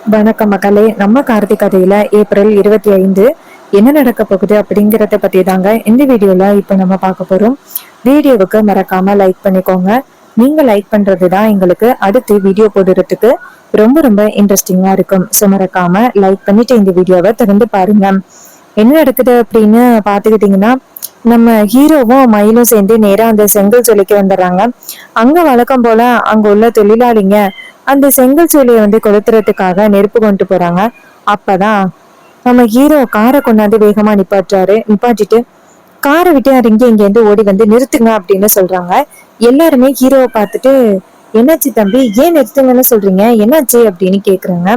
வணக்கம் மக்களே. நம்ம கார்த்திக் கதையில ஏப்ரல் 25 என்ன நடக்க போகுது அப்படிங்கறத பத்தி தாங்க இந்த வீடியோல இப்ப நம்ம பார்க்க போறோம். வீடியோவுக்கு மறக்காம லைக் பண்ணிக்கோங்க. நீங்க லைக் பண்றதுதான் எங்களுக்கு அடுத்து வீடியோ போடுறதுக்கு ரொம்ப ரொம்ப இன்ட்ரெஸ்டிங்கா இருக்கும். ஸோ மறக்காம லைக் பண்ணிட்டு இந்த வீடியோவை தொடர்ந்து பாருங்க. என்ன நடக்குது அப்படின்னு பாத்துக்கிட்டீங்கன்னா, நம்ம ஹீரோவும் மயிலும் சேர்ந்து நேரா அந்த செங்கல் சூளைக்கு வந்துடுறாங்க. அங்க வழக்கம் போல அங்க உள்ள தொழிலாளிங்க அந்த செங்கல் சூளையை கொளுத்துறதுக்காக நெருப்பு கொண்டு போறாங்க. அப்பதான் நம்ம ஹீரோ காரை கொண்டாந்து வேகமா நிப்பாட்டிட்டு காரை விட்டு இறங்கி இங்க இருந்து ஓடி வந்து நிறுத்துங்க அப்படின்னு சொல்றாங்க. எல்லாருமே ஹீரோவை பார்த்துட்டு, என்னாச்சு தம்பி, ஏன் நிறுத்துங்கன்னு சொல்றீங்க, என்னாச்சு அப்படின்னு கேக்குறாங்க.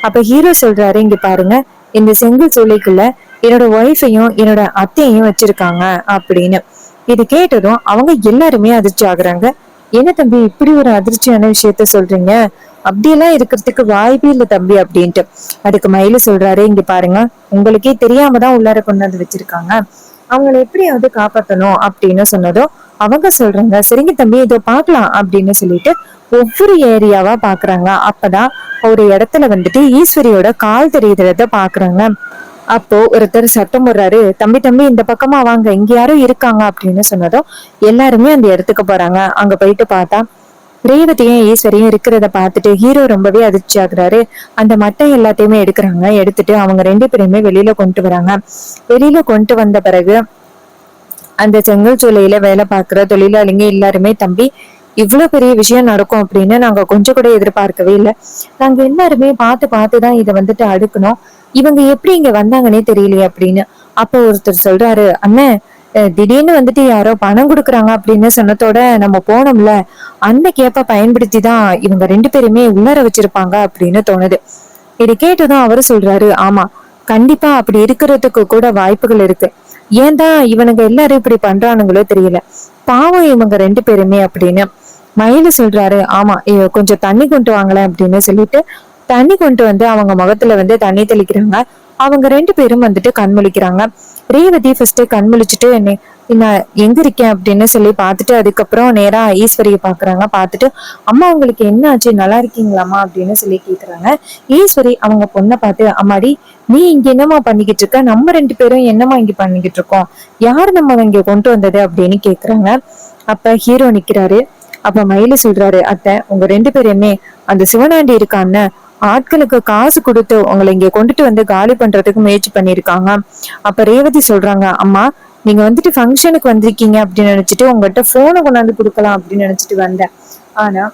அப்ப ஹீரோ சொல்றாரு, இங்க பாருங்க, இந்த செங்கல் சூளைக்குள்ள என்னோட ஒய்ஃபையும் என்னோட அத்தையையும் வச்சிருக்காங்க அப்படின்னு. இது கேட்டதும் அவங்க எல்லாருமே அதிர்ச்சி ஆகுறாங்க. என்ன தம்பி இப்படி ஒரு அதிர்ச்சியான விஷயத்த சொல்றீங்க, அப்படியெல்லாம் இருக்கிறதுக்கு வாய்ப்பே இல்லை தம்பி அப்படின்ட்டு. அதுக்கு மயிலு சொல்றாரு, இங்க பாருங்க, உங்களுக்கே தெரியாம தான் உள்ளார கொண்டாந்து வச்சிருக்காங்க, அவங்களை எப்படியாவது காப்பாத்தணும் அப்படின்னு சொன்னதும் அவங்க சொல்றாங்க, சரிங்க தம்பி இதோ பாக்கலாம் அப்படின்னு சொல்லிட்டு ஒவ்வொரு ஏரியாவா பாக்குறாங்க. அப்பதான் ஒரு இடத்துல ஈஸ்வரியோட கால் தெரியுறத பாக்குறாங்க. அப்போ ஒருத்தர் சத்தம் போடுறாரு, தம்பி தம்பி இந்த பக்கமா வாங்க, இங்க யாரும் இருக்காங்க அப்படின்னு சொன்னதும் எல்லாருமே அந்த இடத்துக்கு போறாங்க. அங்க போயிட்டு பார்த்தா ரேவதியும் ஈஸ்வரியும் இருக்கிறத பார்த்துட்டு ஹீரோ ரொம்பவே அதிர்ச்சி ஆகுறாரு. அந்த மட்டை எல்லாத்தையுமே எடுக்கிறாங்க. எடுத்துட்டு அவங்க ரெண்டு பேருமே வெளியில கொண்டு வராங்க. வெளியில கொண்டு வந்த பிறகு அந்த செங்கல் சூளையில வேலை பார்க்கிற தொழிலாளிங்க எல்லாருமே, தம்பி இவ்வளவு பெரிய விஷயம் நடக்கும் அப்படின்னு நாங்க கொஞ்சம் கூட எதிர்பார்க்கவே இல்லை. நாங்க எல்லாருமே பார்த்து பார்த்துதான் இதை அடுக்கணும். இவங்க எப்படி இங்க வந்தாங்கன்னே தெரியலையே அப்படின்னு. அப்ப ஒருத்தர் சொல்றாரு, அண்ணன் திடீர்னு யாரோ பணம் கொடுக்குறாங்க அப்படின்னு சொன்னதோட நம்ம போனோம்ல, அந்த கேப்ப பயன்படுத்தி தான் இவங்க ரெண்டு பேருமே உள்ளார வச்சிருப்பாங்க அப்படின்னு தோணுது. இது கேட்டதும் அவரு சொல்றாரு, ஆமா கண்டிப்பா அப்படி இருக்கிறதுக்கு கூட வாய்ப்புகள் இருக்கு. ஏன் தான் இவனுங்க எல்லாரும் இப்படி பண்றானுங்களோ தெரியல, பாவம் இவங்க ரெண்டு பேருமே அப்படின்னு. மயிலு சொல்றாரு, ஆமா கொஞ்சம் தண்ணி கொண்டு வாங்கலாம் அப்படின்னு சொல்லிட்டு தண்ணி கொண்டு வந்து அவங்க முகத்துல தண்ணி தெளிக்கிறாங்க. அவங்க ரெண்டு பேரும் கண் முழிக்கிறாங்க. ரேவதி ஃபர்ஸ்ட் கண் முழிச்சுட்டு நான் எங்க இருக்கேன் அப்படின்னு சொல்லி பார்த்துட்டு அதுக்கப்புறம் நேரா ஈஸ்வரியை பாக்குறாங்க. பார்த்துட்டு, அம்மா உங்களுக்கு என்ன ஆச்சு, நல்லா இருக்கீங்களாமா அப்படின்னு சொல்லி கேக்குறாங்க. ஈஸ்வரி அவங்க பொண்ணை பார்த்து, அம்மாடி நீ இங்க என்னமா பண்ணிக்கிட்டு இருக்க, நம்ம ரெண்டு பேரும் என்னமா இங்க பண்ணிக்கிட்டு இருக்கோம், யாரு நம்ம இங்க கொண்டு வந்தது அப்படின்னு கேக்குறாங்க. அப்ப ஹீரோ நிக்கிறாரு. அப்ப மயிலு சொல்றாரு, அத்தை உங்க ரெண்டு பேருமே அந்த சிவனாண்டி இருக்கான்னு ஆட்களுக்கு காசு கொடுத்து உங்களை இங்க கொண்டுட்டு காலி பண்றதுக்கு முயற்சி பண்ணிருக்காங்க. அப்ப ரேவதி சொல்றாங்க, அம்மா நீங்க ஃபங்க்ஷனுக்கு வந்திருக்கீங்க அப்படின்னு நினைச்சிட்டு உங்ககிட்ட போனை கொண்டாந்து கொடுக்கலாம் அப்படின்னு நினைச்சிட்டு வந்தேன். ஆனா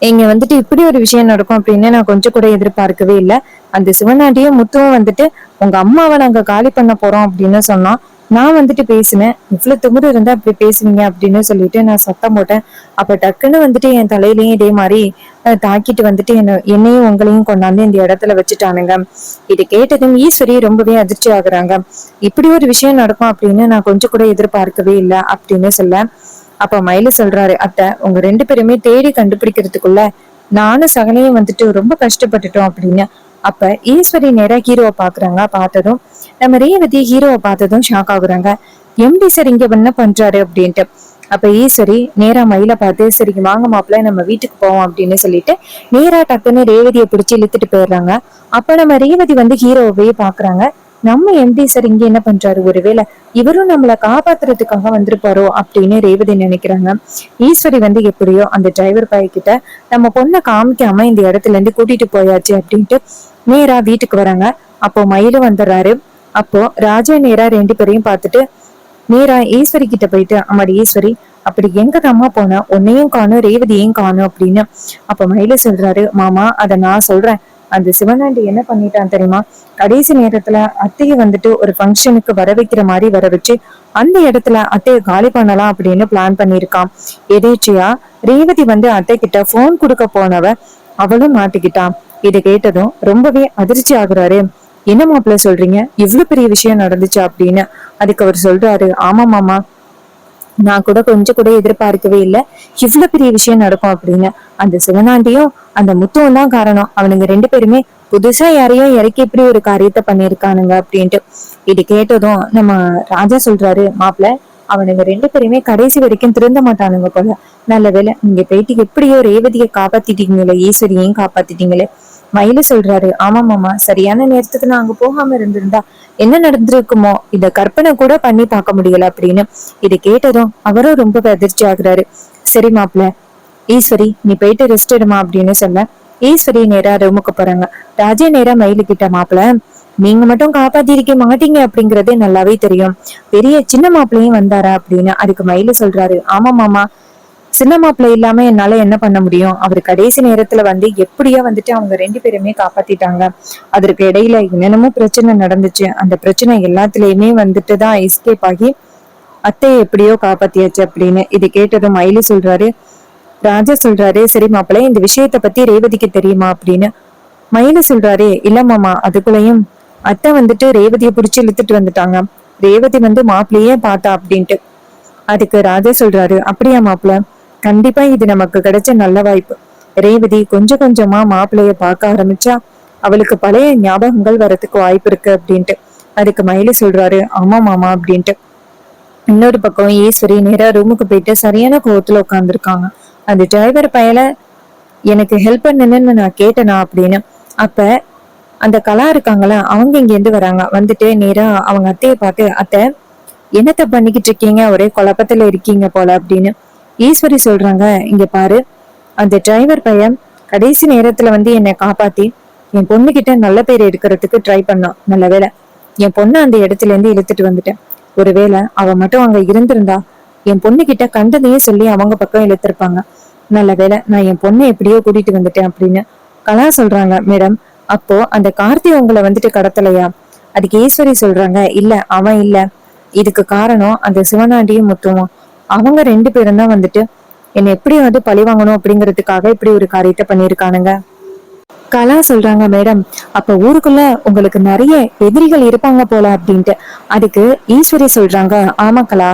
இங்க இப்படி ஒரு விஷயம் நடக்கும் அப்படின்னு நான் கொஞ்சம் கூட எதிர்பார்க்கவே இல்லை. அந்த சிவனாண்டியும் முத்துவும் உங்க அம்மாவை நாங்க காலி பண்ண போறோம் அப்படின்னு சொன்னா நான் பேசினேன். இவ்வளவு திமிரு இருந்தா இப்படி பேசுவீங்க அப்படின்னு சொல்லிட்டு நான் சத்தம் போட்டேன். அப்ப டக்குன்னு என் தலையிலயும் இதே மாதிரி தாக்கிட்டு என்னையும் உங்களையும் கொண்டாந்து இந்த இடத்துல வச்சுட்டானுங்க. இது கேட்டதும் ஈஸ்வரி ரொம்பவே அதிர்ச்சி ஆகுறாங்க. இப்படி ஒரு விஷயம் நடக்கும் அப்படின்னு நான் கொஞ்சம் கூட எதிர்பார்க்கவே இல்லை அப்படின்னு சொல்ல. அப்ப மயிலு சொல்றாரு, அத்தை உங்க ரெண்டு பேருமே தேடி கண்டுபிடிக்கிறதுக்குள்ள நானும் சகனையும் ரொம்ப கஷ்டப்பட்டுட்டோம் அப்படின்னு. அப்ப ஈஸ்வரி நேரா ஹீரோவை பாக்குறாங்க. பார்த்ததும் நம்ம ரேவதி ஹீரோவை பார்த்ததும் ஷாக் ஆகுறாங்க. எம்டி சார் இங்க என்ன பண்றாரு அப்படின்ட்டு. அப்ப ஈஸ்வரி நேரா மயில பார்த்து, சரி வாங்க மாப்பிள்ள நம்ம வீட்டுக்கு போவோம் அப்படின்னு சொல்லிட்டு நேரா டக்குன்னு ரேவதியை பிடிச்சி இழுத்துட்டு போயிடுறாங்க. அப்ப நம்ம ரேவதி ஹீரோவே பாக்குறாங்க. நம்ம எம்டி சார் இங்க என்ன பண்றாரு, ஒருவேளை இவரும் நம்மளை காப்பாத்துறதுக்காக வந்திருப்பாரோ அப்படின்னு ரேவதி நினைக்கிறாங்க. ஈஸ்வரி எப்படியோ அந்த டிரைவர் பையகிட்ட நம்ம பொண்ணை காமிக்காம இந்த இடத்துல இருந்து கூட்டிட்டு போயாச்சு அப்படின்ட்டு நேரா வீட்டுக்கு வராங்க. அப்போ மயிலும் வந்துடுறாரு. அப்போ ராஜா நேரா ரெண்டு பேரையும் பார்த்துட்டு நேரா ஈஸ்வரி கிட்ட போயிட்டு, அம்மாடி ஈஸ்வரி அப்படி எங்க அம்மா போன, உன்னையும் காணும் ரேவதியையும் காணும் அப்படின்னு. அப்ப மயில சொல்றாரு, மாமா அத நான் சொல்றேன், அந்த சிவனாண்டி என்ன பண்ணிட்டான் தெரியுமா, கடைசி நேரத்துல அத்தைய ஒரு ஃபங்க்ஷனுக்கு வர வைக்கிற மாதிரி வர வச்சு அந்த இடத்துல அத்தைய காலி பண்ணலாம் அப்படின்னு பிளான் பண்ணிருக்கான். எதேச்சியா ரேவதி அத்தை கிட்ட போன் கொடுக்க போனவ அவளும் மாட்டிக்கிட்டான். இதை கேட்டதும் ரொம்பவே அதிர்ச்சி ஆகுறாரு. என்ன மாப்பிள்ள சொல்றீங்க, இவ்வளவு பெரிய விஷயம் நடந்துச்சு அப்படின்னு. அதுக்கு அவர் சொல்றாரு, ஆமா மாமா நான் கூட கொஞ்சம் கூட எதிர்பார்க்கவே இல்லை இவ்வளவு பெரிய விஷயம் நடக்கும் அப்படின்னு. அந்த சிவனாண்டியும் அந்த முத்துவும் தான் காரணம். அவனுங்க ரெண்டு பேருமே புதுசா யாரையும் இறக்கி இப்படி ஒரு காரியத்தை பண்ணிருக்கானுங்க அப்படின்ட்டு. இது கேட்டதும் நம்ம ராஜா சொல்றாரு, மாப்பிள்ள அவனுங்க ரெண்டு பேருமே கடைசி வரைக்கும் திருந்த மாட்டானுங்க போல. நல்ல வேலை நீங்க போயிட்டு எப்படியோ ரேவதியை காப்பாத்திட்டீங்களே, ஈஸ்வரியையும் காப்பாத்திட்டீங்களே. மயிலு சொல்றாரு, ஆமா மாமா, சரியான நேரத்துக்கு நான் அங்க போகாம இருந்திருந்தா என்ன நடந்திருக்குமோ, இத கற்பனை கூட பண்ணி பார்க்க முடியல அப்படின்னு. இதை கேட்டதும் அவரும் ரொம்ப அதிர்ச்சி ஆகுறாரு. சரி மாப்பிள்ள, ஈஸ்வரி நீ போயிட்டு ரெஸ்ட் எடுமா அப்படின்னு சொல்ல ஈஸ்வரி நேரா ரூமுக்கு போறாங்க. ராஜே நேரா மயிலு கிட்ட, மாப்பிள்ள நீங்க மட்டும் காப்பாத்திருக்க மாட்டீங்க அப்படிங்கறதே நல்லாவே தெரியும், பெரிய சின்ன மாப்பிள்ளையும் வந்தாரா அப்படின்னு. அதுக்கு மயிலு சொல்றாரு, ஆமா மாமா, சின்ன மாப்பிள்ளை இல்லாம என்னால என்ன பண்ண முடியும், அவரு கடைசி நேரத்துல வந்து எப்படியோ வந்துட்டு அவங்க ரெண்டு பேருமே காப்பாத்திட்டாங்க. அதற்கு இடையில என்னென்னமோ பிரச்சனை நடந்துச்சு, அந்த பிரச்சனை எல்லாத்துலயுமே வந்துட்டு தான் எஸ்கேப் ஆகி அத்தையை எப்படியோ காப்பாத்தியாச்சு அப்படின்னு. இது கேட்டதும் மயிலு சொல்றாரு, ராஜா சொல்றாரு, சரி மாப்பிள்ளை இந்த விஷயத்த பத்தி ரேவதிக்கு தெரியுமா அப்படின்னு. மயிலு சொல்றாரு, இல்ல மாமா, அதுக்குள்ளயும் அத்தை வந்துட்டு ரேவதியை புடிச்சு இழுத்துட்டு வந்துட்டாங்க, ரேவதி வந்து மாப்பிள்ளையே பார்த்தா அப்படின்ட்டு. அதுக்கு ராஜா சொல்றாரு, அப்படியா மாப்பிள்ள, கண்டிப்பா இது நமக்கு கிடைச்ச நல்ல வாய்ப்பு. ரேவதி கொஞ்சம் கொஞ்சமா மாப்பிள்ளைய பார்க்க ஆரம்பிச்சா அவளுக்கு பழைய ஞாபகங்கள் வரதுக்கு வாய்ப்பு இருக்கு அப்படின்ட்டு. அதுக்கு மயிலு சொல்றாரு, ஆமா மாமா அப்படின்ட்டு. இன்னொரு பக்கம் ஈஸ்வரி நேரா ரூமுக்கு போயிட்டு சரியான கோவத்துல உட்காந்துருக்காங்க. அந்த டிரைவர் பயல எனக்கு ஹெல்ப் பண்ணுன்னு நான் கேட்டனா அப்படின்னு. அப்ப அந்த கலா இருக்காங்களா, அவங்க இங்க இருந்து வராங்க. வந்துட்டு நேரா அவங்க அத்தையை பார்த்து, அத்தை என்னத்த பண்ணிக்கிட்டு இருக்கீங்க, ஒரே குழப்பத்துல இருக்கீங்க போல அப்படின்னு. ஈஸ்வரி சொல்றாங்க, இங்க பாரு, அந்த டிரைவர் பையன் கடைசி நேரத்துல வந்து என்னை காப்பாத்தி என் பொண்ணு கிட்ட நல்ல பேர் எடுக்கிறதுக்கு ட்ரை பண்ணான். நல்ல வேலை என் பொண்ணு அந்த இடத்துல இருந்து இழுத்துட்டு வந்துட்டேன். ஒருவேளை அவ மட்டும் அங்க இருந்திருந்தா என் பொண்ணு கிட்ட கண்டதையே சொல்லி அவங்க பக்கம் இழுத்திருப்பாங்க. நல்ல வேலை நான் என் பொண்ணை எப்படியோ கூட்டிட்டு வந்துட்டேன் அப்படின்னு. கலா சொல்றாங்க, மேடம் அப்போ அந்த கார்த்தி உங்களை வந்துட்டு கடத்தலையா? அதுக்கு ஈஸ்வரி சொல்றாங்க, இல்ல அவன் இல்ல, இதுக்கு காரணம் அந்த சிவனாண்டியும் முத்துவும். அவங்க ரெண்டு பேரும் தான் வந்துட்டு என்னை எப்படி வந்து பழி வாங்கணும் அப்படிங்கிறதுக்காக இப்படி ஒரு காரியத்தை பண்ணியிருக்கானுங்க. கலா சொல்றாங்க, மேடம் அப்ப ஊருக்குள்ள உங்களுக்கு நிறைய எதிரிகள் இருப்பாங்க போல அப்படின்ட்டு. அதுக்கு ஈஸ்வரி சொல்றாங்க, ஆமா கலா,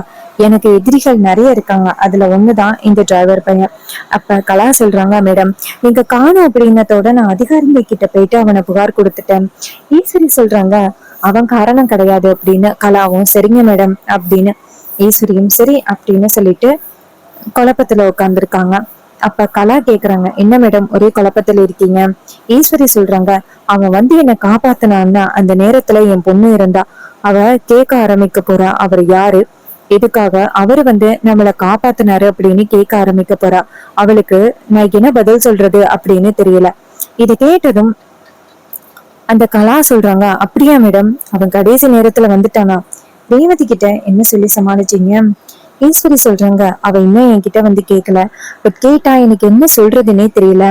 எனக்கு எதிரிகள் நிறைய இருக்காங்க, அதுல ஒண்ணுதான் இந்த டிரைவர் பையன். அப்ப கலா சொல்றாங்க, மேடம் நீங்க காணும் அப்படின்னதோட நான் அதிகாரிங்க கிட்ட போயிட்டு அவனை புகார் கொடுத்துட்டேன். ஈஸ்வரி சொல்றாங்க, அவன் காரணம் கிடையாது அப்படின்னு. கலாவும் சரிங்க மேடம் அப்படின்னு. ஈஸ்வரியும் சரி அப்படின்னு சொல்லிட்டு குழப்பத்துல உட்காந்துருக்காங்க. அப்ப கலா கேக்குறாங்க, என்ன மேடம் ஒரே குழப்பத்துல இருக்கீங்க? ஈஸ்வரி சொல்றாங்க, அவன் வந்து என்னை காப்பாத்தினான்னா அந்த நேரத்துல என் பொண்ணு இருந்தா, அவ கேட்க ஆரம்பிக்க போறா, அவர் யாரு, எதுக்காக அவரு வந்து நம்மளை காப்பாத்தினாரு அப்படின்னு கேட்க ஆரம்பிக்க போறா. அவளுக்கு நான் என்ன பதில் சொல்றது அப்படின்னு தெரியல. இது கேட்டதும் அந்த கலா சொல்றாங்க, அப்படியா மேடம், அவன் கடைசி நேரத்துல வந்துட்டானா? ரேவதி கிட்ட என்ன சொல்லி சமாளிச்சீங்க? ஈஸ்வரி சொல்றாங்க, அவ இன்னும் என்கிட்ட வந்து கேட்கல, பட் கேட்டா எனக்கு என்ன சொல்றதுன்னே தெரியல.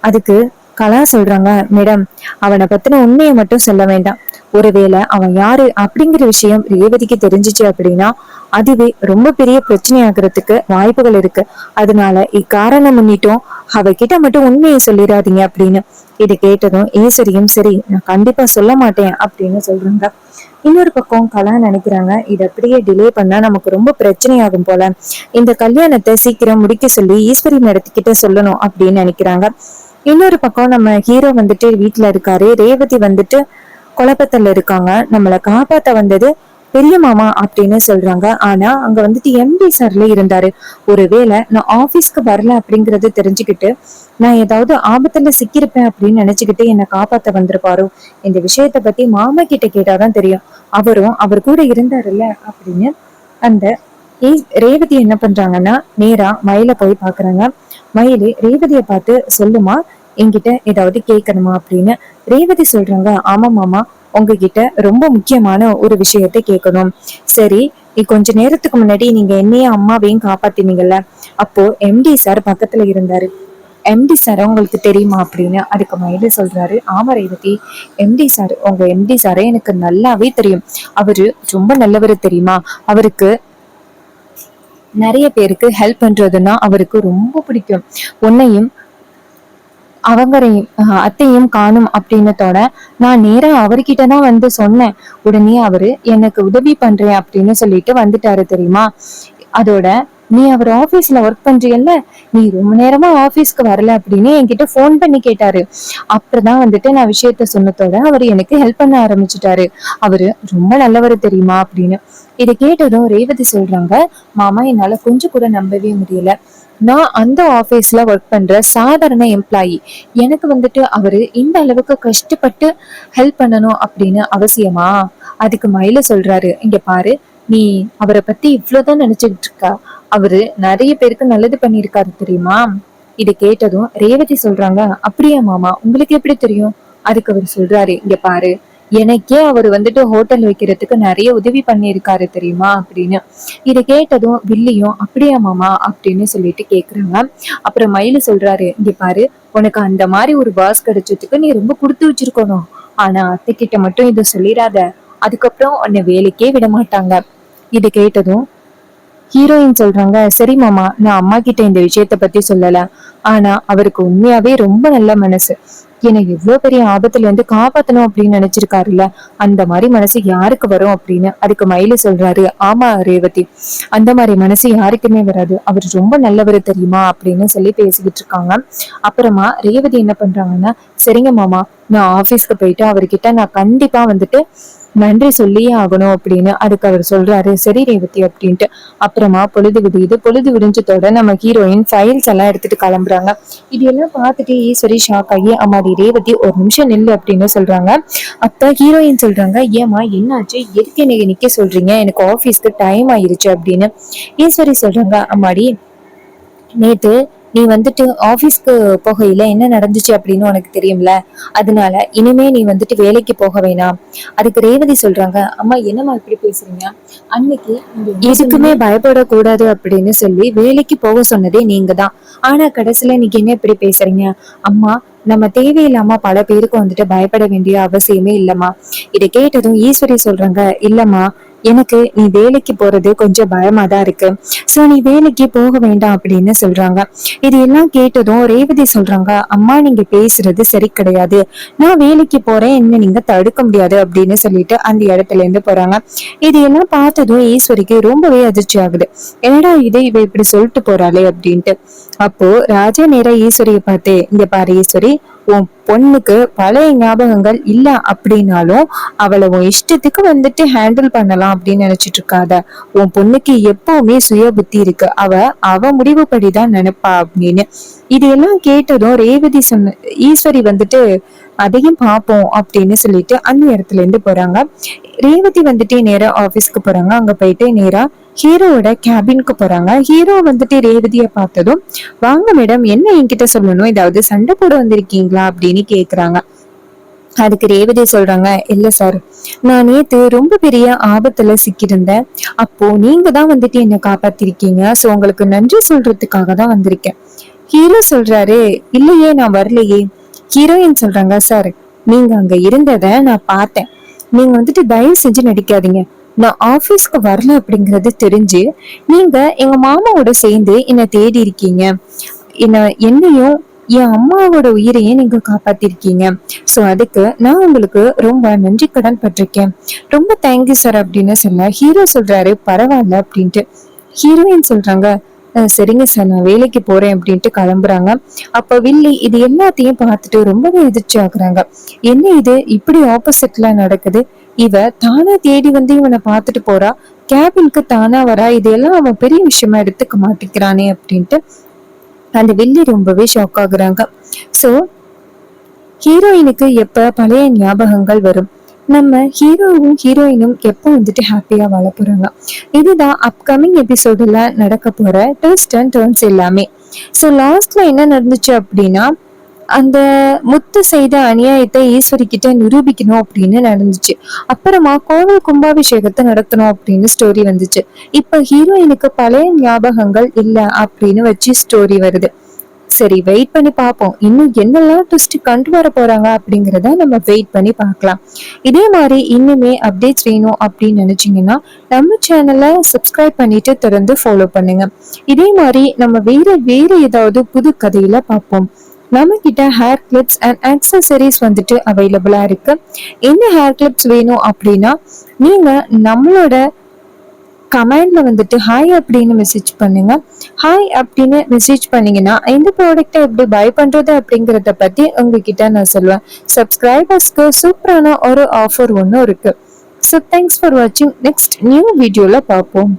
அதுக்கு கலா சொல்றாங்க, மேடம் அவனை பத்தின உண்மையை மட்டும் சொல்ல வேண்டாம், ஒருவேளை அவன் யாரு அப்படிங்கிற விஷயம் ரேவதிக்கு தெரிஞ்சிச்சு அப்படின்னா அதுவே ரொம்ப பெரிய பிரச்சனை ஆகுறதுக்கு வாய்ப்புகள் இருக்கு. அதனால இக்காரணம் முன்னிட்டும் அவகிட்ட மட்டும் உண்மையை சொல்லிடாதீங்க அப்படின்னு. இது கேட்டதும் ஈஸ்வரியும் சரி நான் கண்டிப்பா சொல்ல மாட்டேன் அப்படின்னு சொல்றாங்க. இன்னொரு பக்கம் கலா நினைக்கிறாங்க, இது அப்படியே டிலே பண்ணா நமக்கு ரொம்ப பிரச்சனையாகும் போல, இந்த கல்யாணத்தை சீக்கிரம் முடிக்க சொல்லி ஈஸ்வரி மேடத்துக்கிட்ட சொல்லணும் அப்படின்னு நினைக்கிறாங்க. இன்னொரு பக்கம் நம்ம ஹீரோ வந்துட்டு வீட்டுல இருக்காரு, ரேவதி வந்துட்டு குழப்பத்துல இருக்காங்க. நம்மளை காப்பாத்த வந்தது பெரிய மாமா அப்படின்னு சொல்றாங்க. ஆனா அங்க வந்துட்டு எம்டி சார்ல இருந்தாரு. ஒருவேளை நான் ஆபீஸ்க்கு வரல அப்படிங்கறது தெரிஞ்சுக்கிட்டு நான் ஏதாவது ஆபத்துல சிக்கிருப்பேன் அப்படின்னு நினைச்சுக்கிட்டு என்னை காப்பாத்த வந்திருப்பாரோ. இந்த விஷயத்த பத்தி மாமா கிட்ட கேட்டாதான் தெரியும், அவரும் அவர் கூட இருந்தாருல்ல அப்படின்னு. அந்த ரேவதி என்ன பண்றாங்கன்னா நேரா மயில போய் பாக்குறாங்க. மயிலு ரேவதியை பார்த்து, சொல்லுமா, என்கிட்ட ஏதாவது கேட்கணுமா அப்படின்னு. ரேவதி சொல்றாங்க, ஆமா மாமா, உங்ககிட்ட ரொம்ப முக்கியமான ஒரு விஷயத்த கேட்கணும். சரி, கொஞ்ச நேரத்துக்கு முன்னாடி நீங்க என்னையும் அம்மாவையும் காப்பாத்தினீங்கல்ல, அப்போ எம்டி சார் பக்கத்துல இருந்தாரு, எம்டி சார் உங்களுக்கு தெரியுமா அப்படின்னு. அதுக்கு மயிலு சொல்றாரு, ஆமா ரேவதி, எம்டி சார், உங்க எம்டி சாரே எனக்கு நல்லாவே தெரியும், அவரு ரொம்ப நல்லவரு தெரியுமா, அவருக்கு நிறைய பேருக்கு ஹெல்ப் பண்றதுன்னா அவருக்கு ரொம்ப பிடிக்கும். உன்னையும் அவங்கரையும் அத்தையும் காணும் அப்படின்னதோட நான் நேரா அவர்கிட்டதான் வந்து சொன்னேன். உடனே அவரு எனக்கு உதவி பண்றேன் அப்படின்னு சொல்லிட்டு வந்துட்டாரு தெரியுமா. அதோட நீ அவர் ஆபீஸ்ல ஒர்க் பண்றீல்ல, நீ ரொம்ப நேரமா ஆபீஸ்க்கு வரல அப்படின்னு என்கிட்ட போன் பண்ணி கேட்டாரு. அப்புறம்தான் வந்துட்டு நான் விஷயத்த சொன்னதோட அவரு எனக்கு ஹெல்ப் பண்ண ஆரம்பிச்சுட்டாரு, அவரு ரொம்ப நல்லவர் தெரியுமா அப்படின்னு. இதை கேட்டதும் ரேவதி சொல்றாங்க, மாமா என்னால கொஞ்சம் கூட நம்பவே முடியல, நான் அந்த ஆபீஸ்ல ஒர்க் பண்ற சாதாரண எம்ப்ளாயி. எனக்கு வந்துட்டு அவரு இந்த அளவுக்கு கஷ்டப்பட்டு ஹெல்ப் பண்ணணும் அப்படின்னு அவசியமா? அதுக்கு மயில சொல்றாரு, இங்க பாரு, நீ அவரை பத்தி இவ்வளவுதான் நினைச்சுக்கிட்டு இருக்கா. அவரு நிறைய பேருக்கு நல்லது பண்ணியிருக்காரு தெரியுமா? இதை கேட்டதும் ரேவதி சொல்றாங்க, அப்படியா மாமா, உங்களுக்கு எப்படி தெரியும்? அதுக்கு அவர் சொல்றாரு, இங்க பாரு, எனக்கே அவர் வந்துட்டு ஹோட்டல் வைக்கிறதுக்கு நிறைய உதவி பண்ணியிருக்காரு தெரியுமா அப்படின்னு. இதை கேட்டதும் வில்லியும் அப்படியா மாமா அப்படின்னு சொல்லிட்டு கேக்குறாங்க. அப்புறம் மயிலு சொல்றாரு, இங்க பாரு, உனக்கு அந்த மாதிரி ஒரு பாஸ் கிடைச்சதுக்கு நீ ரொம்ப கொடுத்து வச்சிருக்கணும். ஆனா அத்தை கிட்ட மட்டும் இதை சொல்லிடாத, அதுக்கப்புறம் உன்னை வேலைக்கே விட மாட்டாங்க. இதை கேட்டதும் ஹீரோயின் சொல்றாங்க, சரி மாமா, நான் அம்மா கிட்ட இந்த விஷயத்த பத்தி சொல்லல. ஆனா அவருக்கு உண்மையாவே ரொம்ப நல்ல மனசு. என்னை எவ்வளவு பெரிய ஆபத்துல இருந்து காப்பாத்தணும் அப்படின்னு நினைச்சிருக்காருல்ல, அந்த மாதிரி மனசு யாருக்கு வரும் அப்படின்னு. அதுக்கு மயிலு சொல்றாரு, ஆமா ரேவதி, அந்த மாதிரி மனசு யாருக்குமே வராது. அவர் ரொம்ப நல்லவர் தெரியுமா அப்படின்னு சொல்லி பேசிக்கிட்டு இருக்காங்க. அப்புறமா ரேவதி என்ன பண்றாங்கன்னா, சரிங்க மாமா, நான் ஆபீஸ்க்கு போயிட்டு அவர்கிட்ட நான் கண்டிப்பா வந்துட்டு நன்றி சொல்லியே ஆகணும் அப்படின்னு. அதுக்கு அவர் சொல்றாரு, சரி ரேவதி அப்படின்ட்டு. அப்புறமா பொழுது விடியுது. பொழுது விடிஞ்சதோட நம்ம ஹீரோயின் ஃபைல்ஸ் எல்லாம் எடுத்துட்டு கிளம்புறாங்க. இது எல்லாம் பார்த்துட்டு ஈஸ்வரி ஷாக் ஆகி, அம்மாடி ரேவதி, ஒரு நிமிஷம் நில்லு அப்படின்னு சொல்றாங்க. அப்ப ஹீரோயின் சொல்றாங்க, ஏமா என்னாச்சு, எதுக்கு என்னை நிக்க சொல்றீங்க, எனக்கு ஆபீஸ்க்கு டைம் ஆயிருச்சு அப்படின்னு. ஈஸ்வரி சொல்றாங்க, அம்மாடி, நேத்து நீ வந்துட்டு ஆபீஸ்க்கு போகையில என்ன நடந்துச்சு அப்படின்னு உனக்கு தெரியும்ல, அதனால இனிமே நீ வந்துட்டு வேலைக்கு போக வேணாம். அதுக்கு ரேவதி சொல்றாங்க, அம்மா என்னம்மா இப்படி பேசுறீங்க, அன்னைக்கு எதுக்குமே பயப்படக்கூடாது அப்படின்னு சொல்லி வேலைக்கு போக சொன்னதே நீங்க தான். ஆனா கடைசியில நீங்க என்ன இப்படி பேசுறீங்க? அம்மா, நம்ம தேவையில்லாம பல பேருக்கு வந்துட்டு பயப்பட வேண்டிய அவசியமே இல்லம்மா. இதை கேட்டதும் ஈஸ்வரி சொல்றாங்க, இல்லம்மா, எனக்கு நீ வேலைக்கு போறது கொஞ்சம் பயமா தான் இருக்கு. சோ நீ வேலைக்கு போக வேண்டாம் அப்படின்னு சொல்றாங்க. இது எல்லாம் கேட்டதும் ரேவதி சொல்றாங்க, அம்மா நீங்க பேசுறது சரி கிடையாது. நான் வேலைக்கு போறேன், என்ன நீங்க தடுக்க முடியாது அப்படின்னு சொல்லிட்டு அந்த இடத்துல இருந்து போறாங்க. இது எல்லாம் பார்த்ததும் ஈஸ்வரிக்கு ரொம்பவே அதிர்ச்சி ஆகுது. என்னடா இது, இவ இப்படி சொல்லிட்டு போறாளே அப்படின்ட்டு. அப்போ ராஜா நேரா ஈஸ்வரியை பார்த்து, இங்க பாரு ஈஸ்வரி, உன் பொண்ணுக்கு பழைய ஞாபகங்கள் இல்ல அப்படின்னாலும் அவளை உன் இஷ்டத்துக்கு வந்துட்டு ஹேண்டில் பண்ணலாம் அப்படின்னு நினைச்சிட்டு இருக்காத. உன் பொண்ணுக்கு எப்பவுமே சுய புத்தி இருக்கு. அவ முடிவுபடிதான் நினைப்பா அப்படின்னு. இது எல்லாம் கேட்டதும் ரேவதி சொன்ன ஈஸ்வரி வந்துட்டு அதையும் பார்ப்போம் அப்படின்னு சொல்லிட்டு அந்த இடத்துல இருந்து போறாங்க. ரேவதி வந்துட்டு நேரா ஆபீஸ்க்கு போறாங்க. அங்க போயிட்டு நேரா ஹீரோவோட கேபினுக்கு போறாங்க. ஹீரோ வந்துட்டு ரேவதிய பார்த்ததும், வாங்க மேடம், என்ன என்கிட்ட சொல்லணும், ஏதாவது சண்டை போட வந்திருக்கீங்களா அப்படின்னு கேக்குறாங்க. அதுக்கு ரேவதி சொல்றாங்க, இல்ல சார், நான் நேத்து ரொம்ப பெரிய ஆபத்துல சிக்கியிருந்தேன். அப்போ நீங்க தான் வந்துட்டு என்ன காப்பாத்திருக்கீங்க. சோ உங்களுக்கு நன்றி சொல்றதுக்காக தான் வந்திருக்கேன். ஹீரோ சொல்றாரு, இல்லையே, நான் வரலையே. ஹீரோயின் சொல்றாங்க, சார், நீங்க அங்க இருந்தத நான் பார்த்தேன். நீங்க வந்துட்டு தயவு செஞ்சு நடிக்காதீங்க. நான் ஆபீஸ்க்கு வரல அப்படிங்கறது தெரிஞ்சு நீங்க எங்க மாமாவோட சேர்ந்து என்ன தேடி இருக்கீங்க. என்னையும் என் அம்மாவோட உயிரையும் நீங்க காப்பாத்திருக்கீங்க. சோ அதுக்கு நான் உங்களுக்கு ரொம்ப நன்றி கடன் பட்டிருக்கேன். ரொம்ப தேங்க்யூ சார் அப்படின்னு சொல்ல ஹீரோ சொல்றாரு, பரவாயில்ல அப்படின்ட்டு. ஹீரோயின் சொல்றாங்க, சரிங்க சார், நான் வேலைக்கு போறேன் அப்படின்ட்டு கிளம்புறாங்க. அப்ப வில்லி இது எல்லாத்தையும் பார்த்துட்டு ரொம்பவே எதிர்ச்சி ஆகுறாங்க. என்ன இது இப்படி ஆப்போசிட்ல நடக்குது, இவ தானா தேடி வந்து இவனை பார்த்துட்டு போறா, கேபினுக்கு தானா வரா, இதெல்லாம் அவன் பெரிய விஷயமா எடுத்துக்க மாட்டேங்கிறானே அப்படின்ட்டு அந்த வில்லி ரொம்பவே ஷாக் ஆகுறாங்க. சோ ஹீரோயினுக்கு எப்ப பழைய ஞாபகங்கள் வரும், நம்ம ஹீரோவும் ஹீரோயினும் எப்ப வந்துட்டு ஹாப்பியா வாழ போறாங்க, இதுதான் அப்கமிங் எபிசோடுல நடக்க போற ட்விஸ்ட் அண்ட் டர்ன்ஸ் எல்லாமே. சோ லாஸ்ட்ல என்ன நடந்துச்சு அப்படின்னா, அந்த முத்து செய்த அநியாயத்தை ஈஸ்வரி கிட்ட நிரூபிக்கணும் அப்படின்னு நடந்துச்சு. அப்புறமா கோவில் கும்பாபிஷேகத்தை நடத்தணும் அப்படின்னு ஸ்டோரி வந்துச்சு. இப்ப ஹீரோயினுக்கு பழைய ஞாபகங்கள் இல்ல அப்படின்னு வச்சு ஸ்டோரி வருது. சரி, வெயிட் பண்ணி பார்ப்போம், இன்னும் என்னெல்லாம் ட்விஸ்ட் கொண்டு வர போறாங்க அப்படிங்கறத நம்ம வெயிட் பண்ணி பார்க்கலாம். இதே மாதிரி இன்னுமே அப்டேட்ஸ் வேணும் அப்படின்னு நினைச்சீங்கன்னா நம்ம சேனலை சப்ஸ்கிரைப் பண்ணிட்டு தொடர்ந்து ஃபாலோ பண்ணுங்க. இதே மாதிரி நம்ம வேற வேற ஏதாவது புது கதையில பார்ப்போம். நம்ம கிட்ட ஹேர் கிளிப்ஸ் அண்ட் ஆக்சசரிஸ் வந்துட்டு அவைலபிளா இருக்கு. என்ன ஹேர் கிளிப்ஸ் வேணும் அப்படின்னா நீங்க நம்மளோட கமெண்ட்ல வந்துட்டு ஹாய் அப்படின்னு மெசேஜ் பண்ணுங்க. ஹாய் அப்படின்னு மெசேஜ் பண்ணீங்கன்னா இந்த ப்ராடக்ட்டை எப்படி பை பண்றது அப்படிங்கறத பத்தி உங்ககிட்ட நான் சொல்லுவேன். சப்ஸ்கிரைபர்ஸ்க்கு சூப்பரான ஒரு ஆஃபர் ஒன்றும் இருக்கு. ஸோ தேங்க்ஸ் ஃபார் வாட்சிங். நெக்ஸ்ட் நியூ வீடியோல பார்ப்போம்.